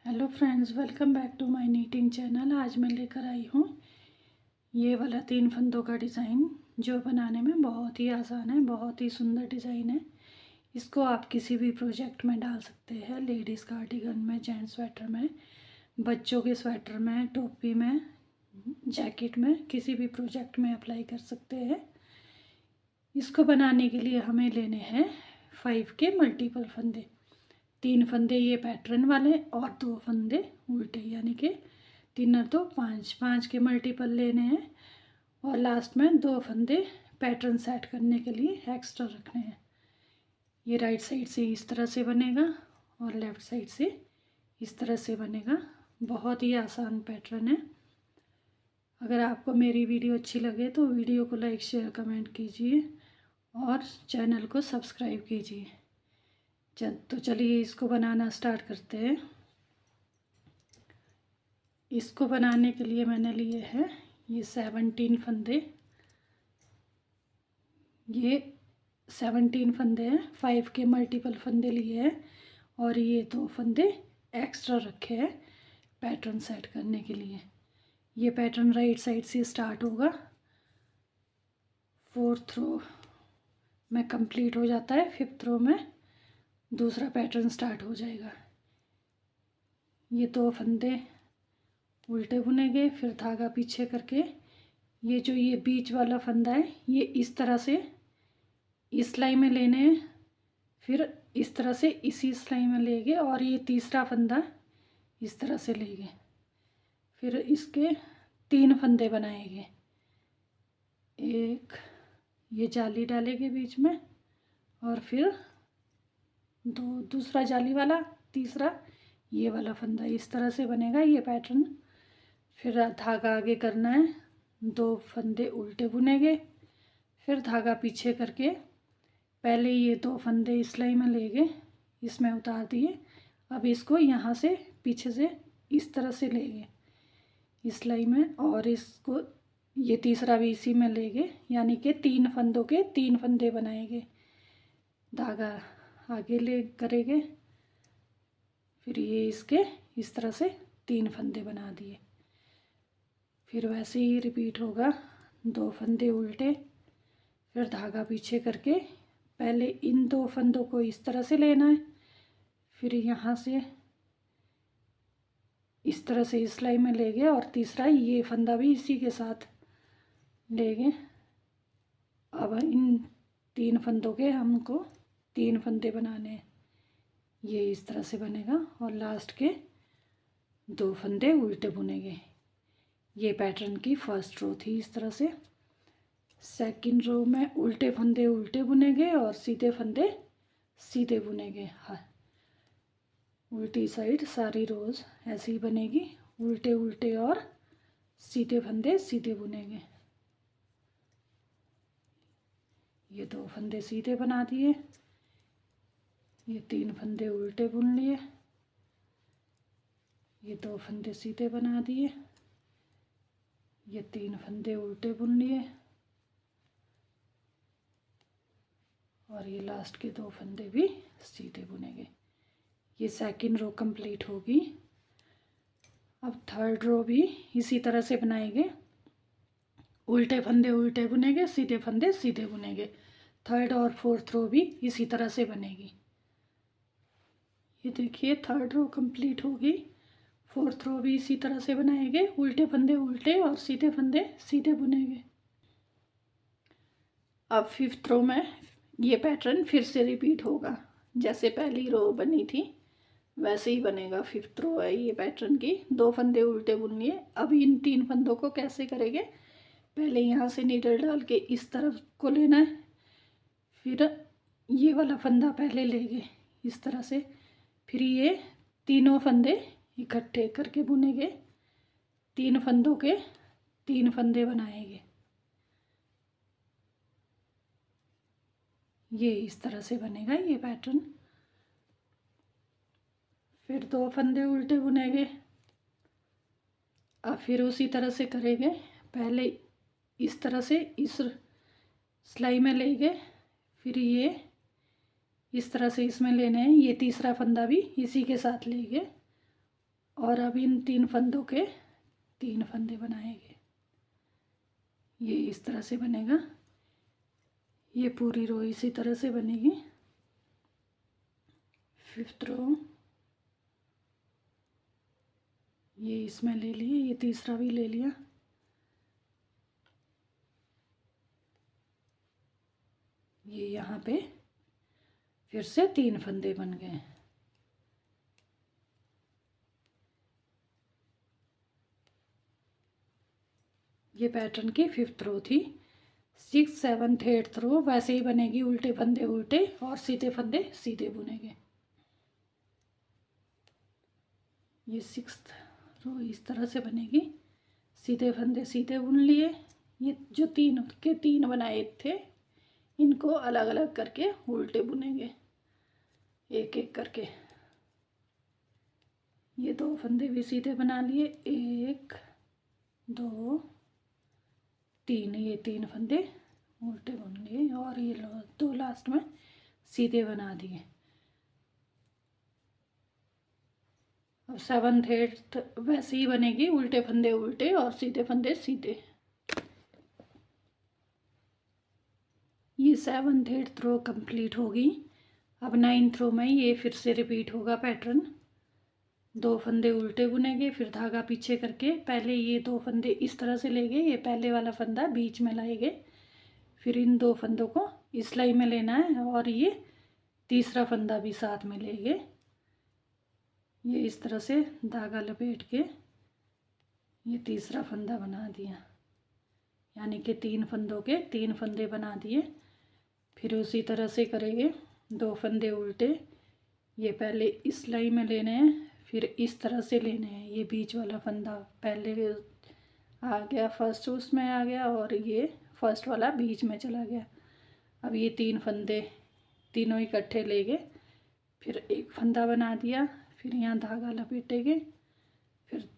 Hello friends, welcome back to my knitting channel. आज मैं लेकर आई हूँ ये वाला 3 फंदों का डिज़ाइन जो बनाने में बहुत ही आसान है, बहुत ही सुंदर डिज़ाइन है। इसको आप किसी भी प्रोजेक्ट में डाल सकते हैं, लेडीज़ कार्डिगन में, जेंट्स स्वेटर में, बच्चों के स्वेटर में, टोपी में, जैकेट में, किसी भी प्रोजेक्ट में अप्लाई कर सकते हैं। इसको बनाने के लिए हमें लेने हैं 5 के मल्टीपल फंदे। 3 फंदे ये पैटर्न वाले और 2 फंदे उल्टे, यानी कि 3 और 2 5, 5 के मल्टीपल लेने हैं। और लास्ट में 2 फंदे पैटर्न सेट करने के लिए एक्स्ट्रा रखने हैं। ये राइट साइड से इस तरह से बनेगा और लेफ़्ट साइड से इस तरह से बनेगा। बहुत ही आसान पैटर्न है। अगर आपको मेरी वीडियो अच्छी लगे तो वीडियो को लाइक, शेयर, कमेंट कीजिए और चैनल को सब्सक्राइब कीजिए। तो चलिए इसको बनाना स्टार्ट करते हैं। इसको बनाने के लिए मैंने लिए हैं ये 17 फंदे। ये 17 फंदे हैं, 5 के मल्टीपल फंदे लिए हैं और ये 2 फंदे एक्स्ट्रा रखे हैं पैटर्न सेट करने के लिए। ये पैटर्न राइट साइड से स्टार्ट होगा, 4th रो में कंप्लीट हो जाता है, 5th रो में दूसरा पैटर्न स्टार्ट हो जाएगा। ये 2 फंदे उल्टे बुनेंगे, फिर धागा पीछे करके ये बीच वाला फंदा है ये इस तरह से इस सिलाई में लेने हैं, फिर इस तरह से इसी सिलाई में लेंगे और ये तीसरा फंदा इस तरह से लेंगे। फिर इसके 3 फंदे बनाएंगे। एक ये जाली डालेंगे बीच में और फिर दूसरा जाली वाला, तीसरा ये वाला फंदा इस तरह से बनेगा ये पैटर्न। फिर धागा आगे करना है, 2 फंदे उल्टे बुनेंगे, फिर धागा पीछे करके पहले ये 2 फंदे इस सिलाई में लेंगे, इसमें उतार दिए। अब इसको यहाँ से पीछे से इस तरह से लेंगे इस सिलाई में और इसको ये तीसरा भी इसी में लेंगे, यानी कि 3 फंदों के 3 फंदे बनाएंगे। धागा आगे ले करेंगे, फिर ये इसके इस तरह से 3 फंदे बना दिए। फिर वैसे ही रिपीट होगा, 2 फंदे उल्टे, फिर धागा पीछे करके पहले इन 2 फंदों को इस तरह से लेना है, फिर यहाँ से इस तरह से इस सिलाई में लेंगे और तीसरा ये फंदा भी इसी के साथ लेंगे। अब इन 3 फंदों के हमको 3 फंदे बनाने हैं, ये इस तरह से बनेगा और लास्ट के 2 फंदे उल्टे बुनेंगे। ये पैटर्न की फर्स्ट रो थी इस तरह से। सेकंड रो में उल्टे फंदे उल्टे बुनेंगे और सीधे फंदे सीधे बुनेंगे। हाँ, उल्टी साइड सारी रोज ऐसे ही बनेगी, उल्टे उल्टे और सीधे फंदे सीधे बुनेंगे। ये 2 फंदे सीधे बना दिए, ये 3 फंदे उल्टे बुन लिए, ये 2 फंदे सीधे बना दिए, ये 3 फंदे उल्टे बुन लिए और ये लास्ट के 2 फंदे भी सीधे बुनेंगे। ये सेकंड रो कंप्लीट होगी। अब थर्ड रो भी इसी तरह से बनाएंगे, उल्टे फंदे उल्टे बुनेंगे, सीधे फंदे सीधे बुनेंगे। थर्ड और फोर्थ रो भी इसी तरह से बनेगी। ये देखिए थर्ड रो कंप्लीट होगी, फोर्थ रो भी इसी तरह से बनाएंगे, उल्टे फंदे उल्टे और सीधे फंदे सीधे बुनेंगे। अब 5th रो में ये पैटर्न फिर से रिपीट होगा, जैसे पहली रो बनी थी वैसे ही बनेगा। 5th रो है ये पैटर्न की, 2 फंदे उल्टे बुन लिए। अब इन 3 फंदों को कैसे करेंगे, पहले यहाँ से नीडल डाल के इस तरफ को लेना है, फिर ये वाला फंदा पहले लेंगे इस तरह से, फिर ये तीनों फंदे इकट्ठे करके बुनेंगे, 3 फंदों के 3 फंदे बनाएंगे। ये इस तरह से बनेगा ये पैटर्न। फिर 2 फंदे उल्टे बुनेंगे। अब फिर उसी तरह से करेंगे, पहले इस तरह से इस सिलाई में लेंगे, फिर ये इस तरह से इसमें लेने हैं, ये तीसरा फंदा भी इसी के साथ लेंगे और अब इन 3 फंदों के 3 फंदे बनाएंगे। ये इस तरह से बनेगा, ये पूरी रो इसी तरह से बनेगी। 5th रो ये इसमें ले लिए, ये तीसरा भी ले लिया। ये यहाँ पे फिर से 3 फंदे बन गए। ये पैटर्न की 5th रो थी। 6th 7th 8th रो वैसे ही बनेगी, उल्टे फंदे उल्टे और सीधे फंदे सीधे बुनेंगे। ये 6th रो इस तरह से बनेगी, सीधे फंदे सीधे बुन लिए। ये जो 3 के 3 बनाए थे इनको अलग अलग करके उल्टे बुनेंगे, एक एक करके। ये 2 फंदे भी सीधे बना लिए, 1 2 3, ये 3 फंदे उल्टे बुन लिए और ये 2 लास्ट में सीधे बना दिए। अब 7th 8th वैसे ही बनेगी, उल्टे फंदे उल्टे और सीधे फंदे सीधे। ये 7th 8th रो कंप्लीट होगी। अब 9th रो में ये फिर से रिपीट होगा पैटर्न। 2 फंदे उल्टे बुनेंगे, फिर धागा पीछे करके पहले ये 2 फंदे इस तरह से लेंगे, ये पहले वाला फंदा बीच में लाएंगे, फिर इन 2 फंदों को इस लाई में लेना है और ये तीसरा फंदा भी साथ में लेंगे। ये इस तरह से धागा लपेट के ये तीसरा फंदा बना दिया, यानी कि 3 फंदों के 3 फंदे बना दिए। फिर उसी तरह से करेंगे, 2 फंदे उल्टे, ये पहले इस लाई में लेने हैं, फिर इस तरह से लेने हैं। ये बीच वाला फंदा पहले आ गया, फर्स्ट उसमें आ गया और ये फर्स्ट वाला बीच में चला गया। अब ये 3 फंदे तीनों इकट्ठे लेंगे, फिर एक फंदा बना दिया, फिर यहाँ धागा लपेटेंगे, फिर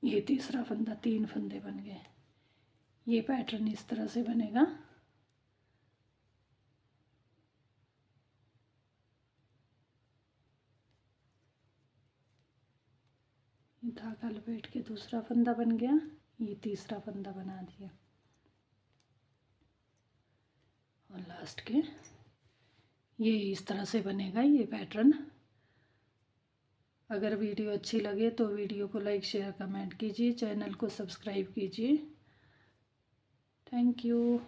ये तीसरा फंदा, 3 फंदे बन गए। ये पैटर्न इस तरह से बनेगा। धागा लपेट के दूसरा फंदा बन गया, ये तीसरा फंदा बना दिया और लास्ट के ये इस तरह से बनेगा ये पैटर्न। अगर वीडियो अच्छी लगे तो वीडियो को लाइक शेयर कमेंट कीजिए, चैनल को सब्सक्राइब कीजिए। Thank you.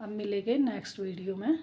अब मिलेंगे नेक्स्ट वीडियो में।